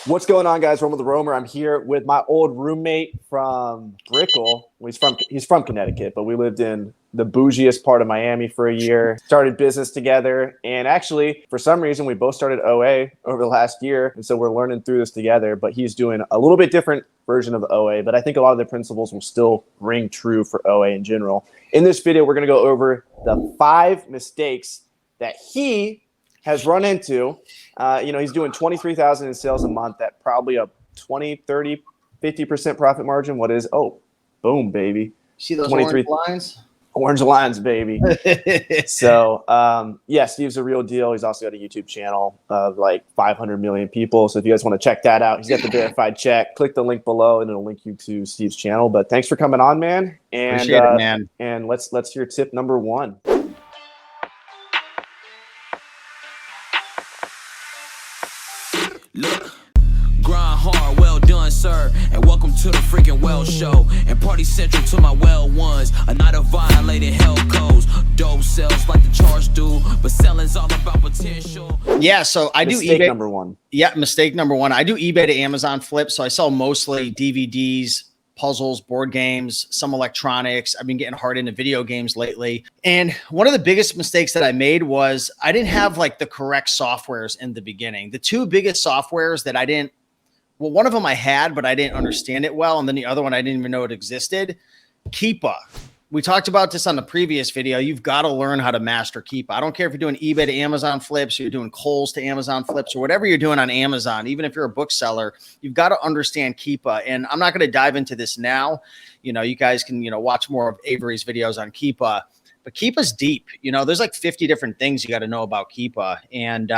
What's going on, guys? Roman the Roamer. I'm here with my old roommate from Brickell. Well, he's from Connecticut, but we lived in the bougiest part of Miami for a year. Started business together, and actually, for some reason, we both started OA over the last year, and so we're learning through this together. But he's doing a little bit different version of OA, but I think a lot of the principles will still ring true for OA in general. In this video, we're going to go over the 5 mistakes that he has run into. He's doing 23,000 in sales a month at probably a 20, 30, 50% profit margin. What is, boom, baby. See those orange lines? Orange lines, baby. So, Steve's a real deal. He's also got a YouTube channel of like 500 million people. So if you guys want to check that out, he's got the verified check. Click the link below and it'll link you to Steve's channel. But thanks for coming on, man. And, appreciate it, man. And let's hear tip number 1. Look, grind hard, well done, sir, and welcome to the freaking well show. And party central to my well ones. A night of violated hell codes. Dope sells like the charge do, but selling's all about potential. Yeah, so I do Mistake eBay. number 1. Yeah, mistake number 1. I do eBay to Amazon flip, so I sell mostly DVDs, puzzles, board games, some electronics. I've been getting hard into video games lately. And one of the biggest mistakes that I made was I didn't have like the correct softwares in the beginning. The 2 biggest softwares that one of them I had, but I didn't understand it well. And then the other one, I didn't even know it existed. Keepa. We talked about this on the previous video. You've got to learn how to master Keepa. I don't care if you're doing eBay to Amazon flips, or you're doing Kohl's to Amazon flips, or whatever you're doing on Amazon. Even if you're a bookseller, you've got to understand Keepa. And I'm not going to dive into this now. You guys can, watch more of Avery's videos on Keepa. But Keepa's deep. There's like 50 different things you got to know about Keepa. And,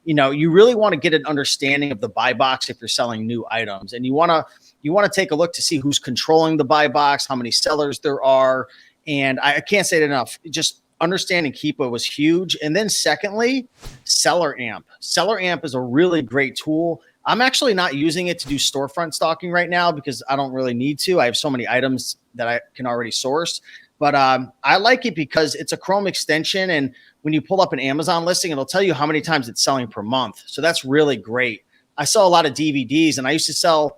you really want to get an understanding of the buy box if you're selling new items. And you want to take a look to see who's controlling the buy box, how many sellers there are. And I can't say it enough. Just understanding Keepa was huge. And then secondly, Seller Amp. Seller Amp is a really great tool. I'm actually not using it to do storefront stocking right now because I don't really need to. I have so many items that I can already source. But I like it because it's a Chrome extension. And when you pull up an Amazon listing, it'll tell you how many times it's selling per month. So that's really great. I sell a lot of DVDs, and I used to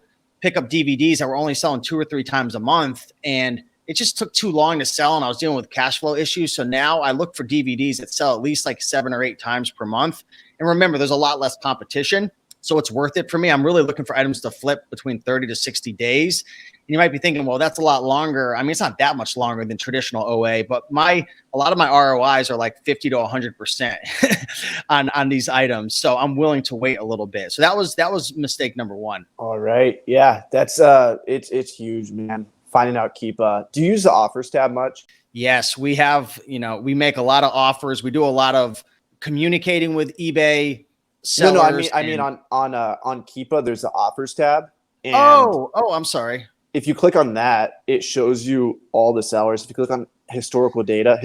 pick up DVDs that were only selling 2 or 3 times a month. And it just took too long to sell, and I was dealing with cash flow issues. So now I look for DVDs that sell at least like 7 or 8 times per month. And remember, there's a lot less competition. So it's worth it for me. I'm really looking for items to flip between 30 to 60 days. And you might be thinking, well, that's a lot longer. I mean, it's not that much longer than traditional OA, but a lot of my ROIs are like 50 to 100% on these items. So I'm willing to wait a little bit. So that was mistake number 1. All right. Yeah, that's it's huge, man. Finding out Keepa. Do you use the offers tab much? Yes, we have, we make a lot of offers. We do a lot of communicating with eBay sellers. No, I mean on Keepa, there's the offers tab. And I'm sorry. If you click on that, it shows you all the sellers. If you click on historical data,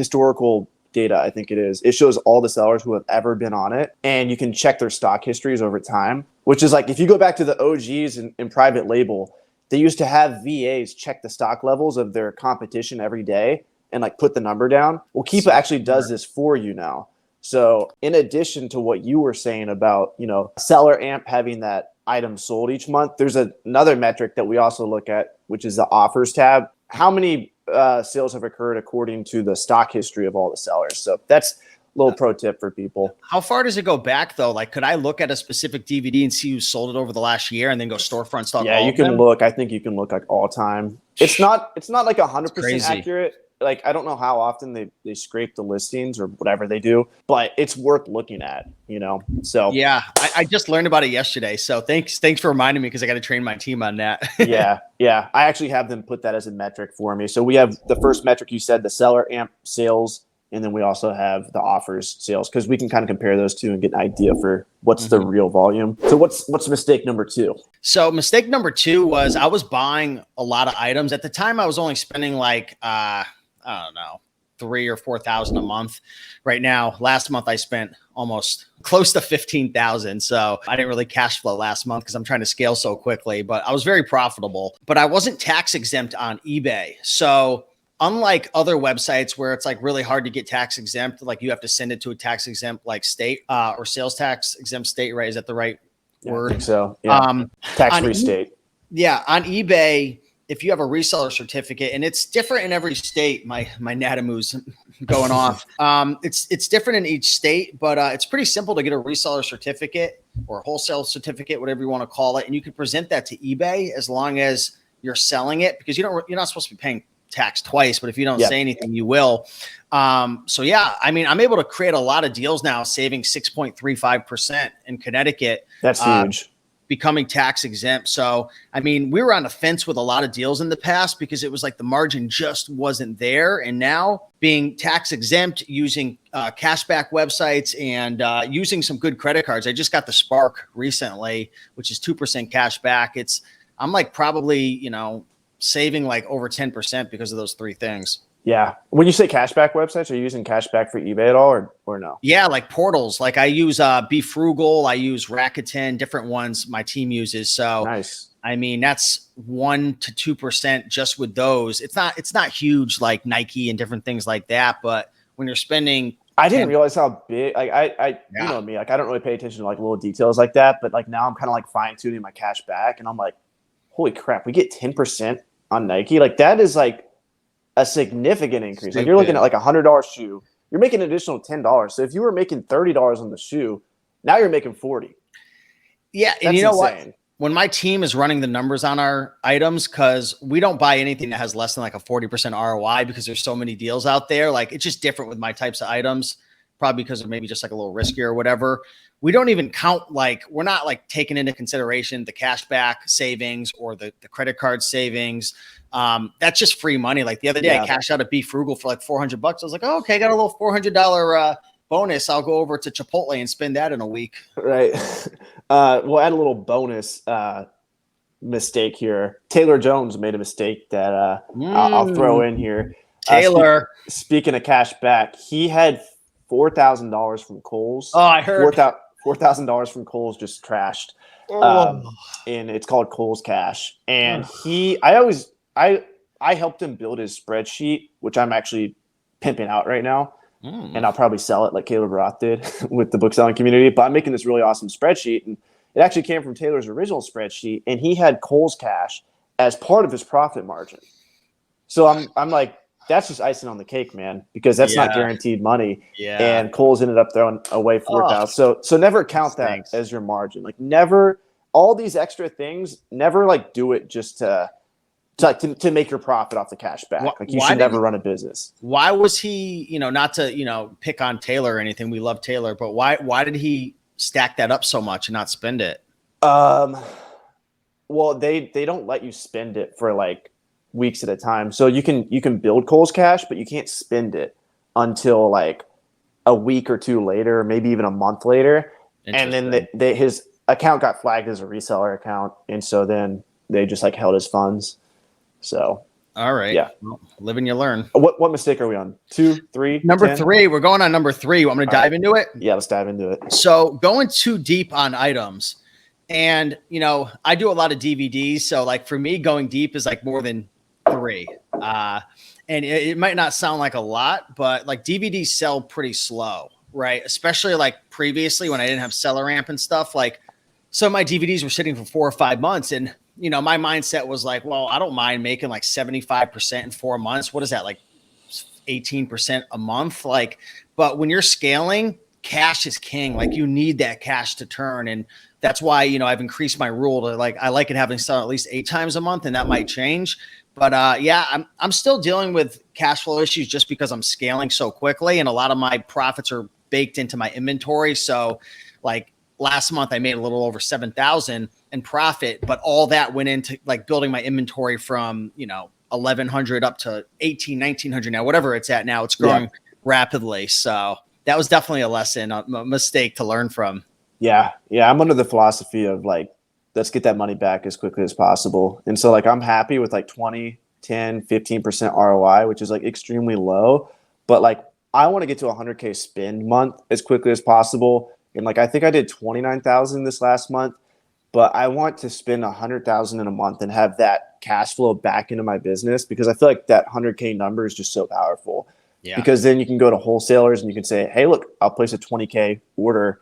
I think it shows all the sellers who have ever been on it. And you can check their stock histories over time, which is like, if you go back to the OGs in private label, they used to have VAs check the stock levels of their competition every day and like put the number down. Well, Keepa actually does this for you now. So in addition to what you were saying about, Seller Amp having that item sold each month, there's another metric that we also look at, which is the offers tab. How many sales have occurred according to the stock history of all the sellers? So that's a little pro tip for people. How far does it go back though? Like, could I look at a specific DVD and see who sold it over the last year and then go storefront stock? Yeah, you can look. I think you can look like all time. It's not like 100% accurate. Like, I don't know how often they scrape the listings or whatever they do, but it's worth looking at, So yeah, I just learned about it yesterday. So thanks for reminding me, because I got to train my team on that. Yeah. I actually have them put that as a metric for me. So we have the first metric you said, the Seller Amp sales, and then we also have the offers sales, because we can kind of compare those two and get an idea for what's the real volume. So what's mistake number 2? So mistake number 2 was I was buying a lot of items. At the time, I was only spending like I don't know, 3,000 or 4,000 a month. Right now, last month I spent almost close to 15,000. So I didn't really cash flow last month because I'm trying to scale so quickly, but I was very profitable. But I wasn't tax exempt on eBay. So unlike other websites where it's like really hard to get tax exempt, like you have to send it to a tax exempt like state or sales tax exempt state, right? Is that the right Yeah, I think so. Yeah. Tax-free state. Yeah, on eBay, if you have a reseller certificate, and it's different in every state, my Natamu's going off. It's different in each state, but it's pretty simple to get a reseller certificate or a wholesale certificate, whatever you want to call it, and you can present that to eBay as long as you're selling it, because you're not supposed to be paying tax twice, but if you don't say anything, you will. So yeah, I mean, I'm able to create a lot of deals now, saving 6.35% in Connecticut. That's huge. Becoming tax exempt. So, I mean, we were on the fence with a lot of deals in the past because it was like the margin just wasn't there. And now being tax exempt, using cashback websites and using some good credit cards. I just got the Spark recently, which is 2% cash back. I'm like probably, saving like over 10% because of those three things. Yeah. When you say cashback websites, are you using cashback for eBay at all or no? Yeah, like portals. Like I use Be Frugal, I use Rakuten, different ones my team uses. So nice. I mean, that's 1 to 2% just with those. It's not huge like Nike and different things like that. But when you're spending, I didn't realize how big. Like you know me. Like I don't really pay attention to like little details like that. But like now I'm kind of like fine tuning my cash back, and I'm like, holy crap, we get 10% on Nike. Like that is like a significant increase. Like you're looking at like $100 shoe, you're making an additional $10. So if you were making $30 on the shoe, now you're making 40. Yeah, and you know what? When my team is running the numbers on our items, because we don't buy anything that has less than like a 40% ROI because there's so many deals out there. Like it's just different with my types of items, probably because of maybe just like a little riskier or whatever. We don't even count, like we're not like taking into consideration the cashback savings or the credit card savings. That's just free money. Like the other day I cashed out a Be Frugal for like $400. I was like, oh, okay, I got a little $400 bonus. I'll go over to Chipotle and spend that in a week. Right. We'll add a little bonus mistake here. Taylor Jones made a mistake that I'll throw in here. Taylor. Speaking of cash back, he had $4,000 from Kohl's. Oh, I heard. $4,000 from Kohl's just trashed. And it's called Kohl's Cash. And I helped him build his spreadsheet, which I'm actually pimping out right now. And I'll probably sell it like Caleb Roth did with the book selling community. But I'm making this really awesome spreadsheet. And it actually came from Taylor's original spreadsheet. And he had Kohl's Cash as part of his profit margin. So I'm like, that's just icing on the cake, man, because that's not guaranteed money. Yeah. And Kohl's ended up throwing away $4,000. So never count that as your margin. Like never, all these extra things, never like do it just to make your profit off the cash back. Like you should never run a business. Why was he, not to, pick on Taylor or anything. We love Taylor, but why did he stack that up so much and not spend it? Well, they don't let you spend it for like weeks at a time. So you can build Kohl's Cash, but you can't spend it until like a week or two later, maybe even a month later. And then his account got flagged as a reseller account. And so then they just like held his funds. So, all right. Yeah. Well, live and you learn. What mistake are we on? 2, 3? Number 10? 3. We're going on number 3. Want me to dive into it? Yeah, let's dive into it. So going too deep on items. And, I do a lot of DVDs. So like for me, going deep is like more than 3. And it might not sound like a lot, but like DVDs sell pretty slow, right? Especially like previously when I didn't have Seller Amp and stuff. Like some of my DVDs were sitting for 4 or 5 months, and my mindset was like, well, I don't mind making like 75% in 4 months. What is that, like 18% a month? Like, but when you're scaling, cash is king. Like you need that cash to turn. And that's why, I've increased my rule to like, I like it having sell at least 8 times a month, and that might change. But I'm still dealing with cash flow issues just because I'm scaling so quickly. And a lot of my profits are baked into my inventory. So like last month I made a little over 7,000 in profit, but all that went into like building my inventory from, 1,100 up to 1,900 now, whatever it's at now. It's growing rapidly. So that was definitely a lesson, a mistake to learn from. Yeah. I'm under the philosophy of like, let's get that money back as quickly as possible. And so like, I'm happy with like 20, 10, 15% ROI, which is like extremely low, but like, I want to get to 100K spend month as quickly as possible. And like, I think I did 29,000 this last month, but I want to spend 100,000 in a month and have that cash flow back into my business, because I feel like that 100K number is just so powerful. Yeah. Because then you can go to wholesalers and you can say, hey, look, I'll place a 20K order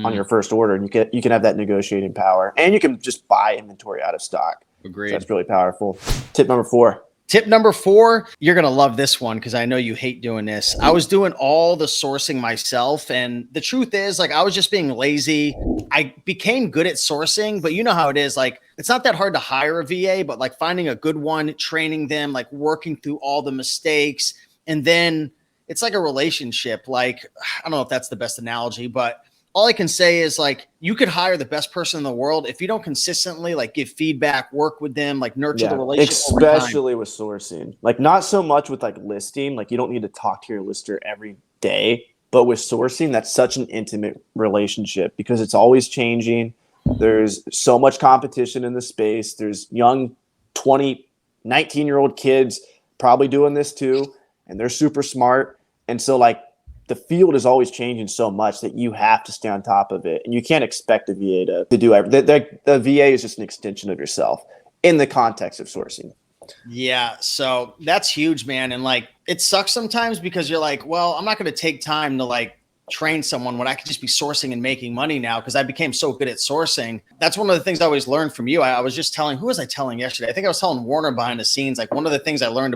on your first order, and you can have that negotiating power, and you can just buy inventory out of stock. Agreed. So that's really powerful. Tip number 4. Tip number 4, you're going to love this one because I know you hate doing this. I was doing all the sourcing myself. And the truth is, like, I was just being lazy. I became good at sourcing, but you know how it is. Like, it's not that hard to hire a VA, but like finding a good one, training them, like working through all the mistakes. And then it's like a relationship. Like, I don't know if that's the best analogy, but all I can say is, like, you could hire the best person in the world. If you don't consistently like give feedback, work with them, like nurture the relationship, especially with sourcing, like not so much with like listing, like you don't need to talk to your lister every day, but with sourcing, that's such an intimate relationship because it's always changing. There's so much competition in the space. There's young 20, 19-year-old kids probably doing this too, and they're super smart. And so like, the field is always changing so much that you have to stay on top of it. And you can't expect a VA to do everything. The VA is just an extension of yourself in the context of sourcing. Yeah. So that's huge, man. And like, it sucks sometimes because you're like, well, I'm not going to take time to like train someone when I could just be sourcing and making money now because I became so good at sourcing. That's one of the things I always learned from you. I was just telling, who was I telling yesterday? I think I was telling Warner behind the scenes. Like, one of the things I learned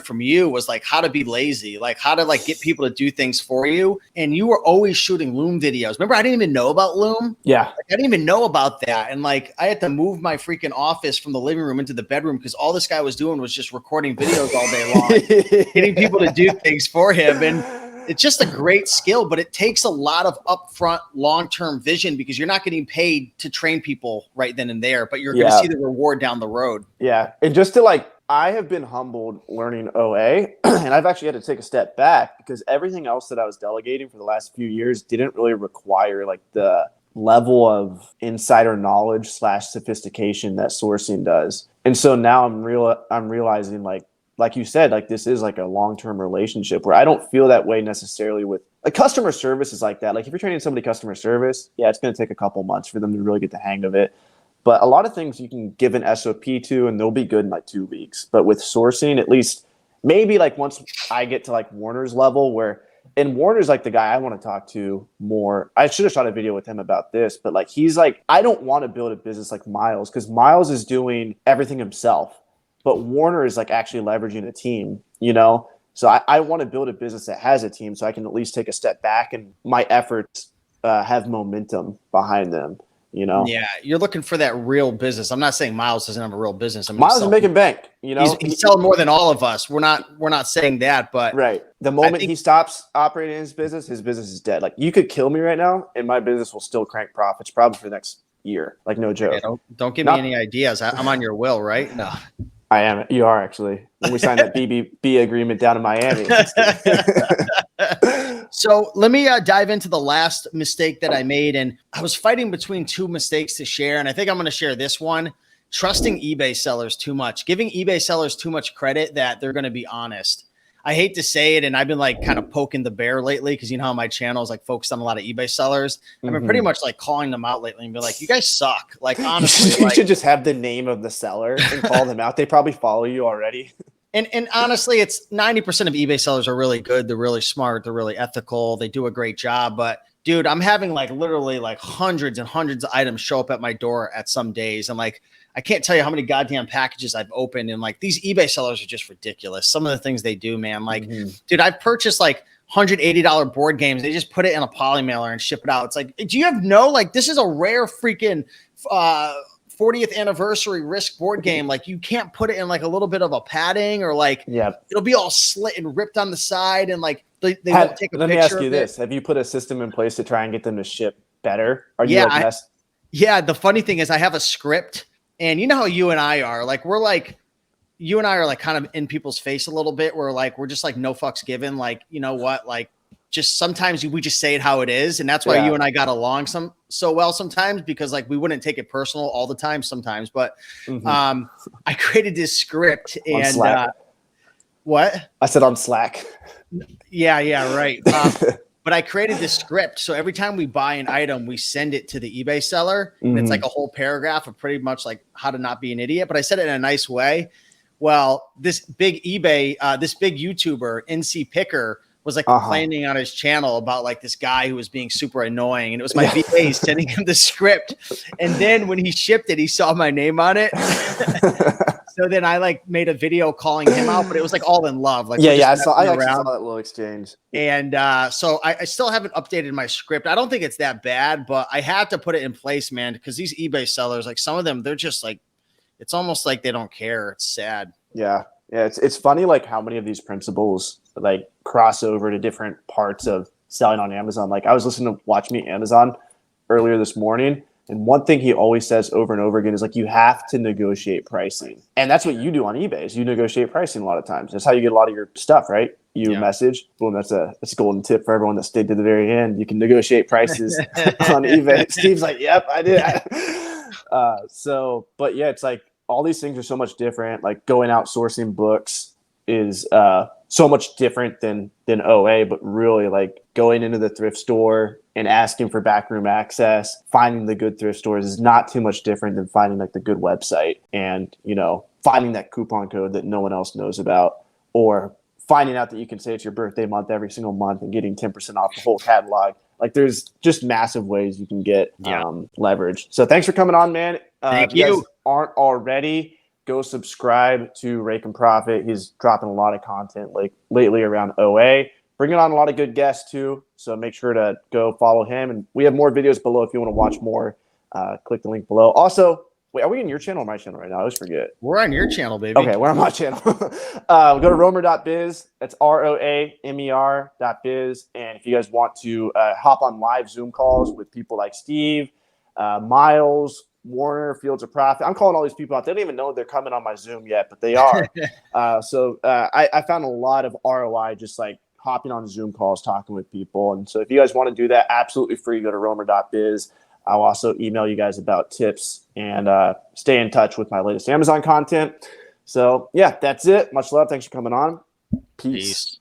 from you was like how to be lazy, like how to like get people to do things for you. And you were always shooting Loom videos. Remember, I didn't even know about Loom. Yeah. Like, I didn't even know about that. And like, I had to move my freaking office from the living room into the bedroom because all this guy was doing was just recording videos all day long, getting people to do things for him. And it's just a great skill, but it takes a lot of upfront long-term vision because you're not getting paid to train people right then and there, but you're going to see the reward down the road. Yeah. And just to like, I have been humbled learning OA, and I've actually had to take a step back because everything else that I was delegating for the last few years didn't really require like the level of insider knowledge / sophistication that sourcing does. And so now I'm realizing like you said, like this is like a long-term relationship where I don't feel that way necessarily with like customer service is like that. Like if you're training somebody customer service, yeah, it's going to take a couple months for them to really get the hang of it. But a lot of things you can give an SOP to and they'll be good in like 2 weeks. But with sourcing, at least maybe like once I get to like Warner's level and Warner's like the guy I want to talk to more. I should have shot a video with him about this, but like he's like, I don't want to build a business like Miles because Miles is doing everything himself. But Warner is like actually leveraging a team, you know? So I want to build a business that has a team so I can at least take a step back and my efforts have momentum behind them. You know? Yeah, you're looking for that real business. I'm not saying Miles doesn't have a real business. Miles is making bank. You know, he's selling more than all of us. We're not saying that, but right. The moment he stops operating his business is dead. Like you could kill me right now, and my business will still crank profits probably for the next year. Like no joke. Yeah, don't give me any ideas. I'm on your will, right? No. I am. You are actually. When we signed that BBB agreement down in Miami. So let me dive into the last mistake that I made. And I was fighting between 2 mistakes to share. And I think I'm going to share this one. Trusting eBay sellers too much, giving eBay sellers too much credit that they're going to be honest. I hate to say it. And I've been like kind of poking the bear lately because you know how my channel is like focused on a lot of eBay sellers. I've been pretty much like calling them out lately and be like, you guys suck. Like honestly, you should just have the name of the seller and call them out. They probably follow you already. And honestly, it's 90% of eBay sellers are really good. They're really smart. They're really ethical. They do a great job. But dude, I'm having like literally like hundreds and hundreds of items show up at my door at some days. And like, I can't tell you how many goddamn packages I've opened. And like these eBay sellers are just ridiculous. Some of the things they do, man. Like, dude, I've purchased like $180 board games. They just put it in a poly mailer and ship it out. It's like, do you have like, this is a rare freaking 40th anniversary Risk board game. Like you can't put it in like a little bit of a padding or like, it'll be all slit and ripped on the side. And like, they won't take a picture. Let me ask you this. Have you put a system in place to try and get them to ship better? Are you the funny thing is I have a script and you know how you and I are like, you and I are like kind of in people's face a little bit. We're just like no fucks given. Like, you know what? Like just sometimes we just say it how it is. And that's why you and I got along so well sometimes because like we wouldn't take it personal all the time sometimes. But I created this script and what? I said on Slack. Yeah, right. But I created this script. So every time we buy an item, we send it to the eBay seller. And it's like a whole paragraph of pretty much like how to not be an idiot. But I said it in a nice way. Well, this big YouTuber, NC Picker, was like complaining on his channel about like this guy who was being super annoying, and it was my VA sending him the script. And then when he shipped it, he saw my name on it. So then I like made a video calling him out, but it was like all in love. Like, I saw that little exchange. And so I still haven't updated my script. I don't think it's that bad, but I had to put it in place, man, because these eBay sellers, like some of them, they're just like, it's almost like they don't care. It's sad. Yeah. It's funny, like how many of these principles like cross over to different parts of selling on Amazon. Like I was listening to Watch Me Amazon earlier this morning, and one thing he always says over and over again is like, you have to negotiate pricing. And that's what you do on eBay is you negotiate pricing a lot of times. That's how you get a lot of your stuff, right? You message. Boom, that's a golden tip for everyone that stayed to the very end. You can negotiate prices on eBay. Steve's like, yep, I did. But yeah, it's like all these things are so much different. Like going out sourcing books is so much different than OA, but really like going into the thrift store and asking for backroom access, finding the good thrift stores is not too much different than finding like the good website and, you know, finding that coupon code that no one else knows about, or finding out that you can say it's your birthday month every single month and getting 10% off the whole catalog. Like there's just massive ways you can get leverage. So thanks for coming on, man. Thank you. If you guys aren't already, go subscribe to Raiken Profit. He's dropping a lot of content like lately around OA. Bringing on a lot of good guests too. So make sure to go follow him. And we have more videos below if you want to watch more. Click the link below. Also, wait, are we in your channel or my channel right now? I always forget. We're on your channel, baby. Okay, we're on my channel. Go to roamer.biz. That's ROAMER.biz. And if you guys want to hop on live Zoom calls with people like Steve, Miles, Warner, Fields of Profit. I'm calling all these people out. They don't even know they're coming on my Zoom yet, but they are. I found a lot of ROI just like hopping on Zoom calls, talking with people. And so if you guys want to do that, absolutely free. Go to roamer.biz. I'll also email you guys about tips and stay in touch with my latest Amazon content. So yeah, that's it. Much love. Thanks for coming on. Peace.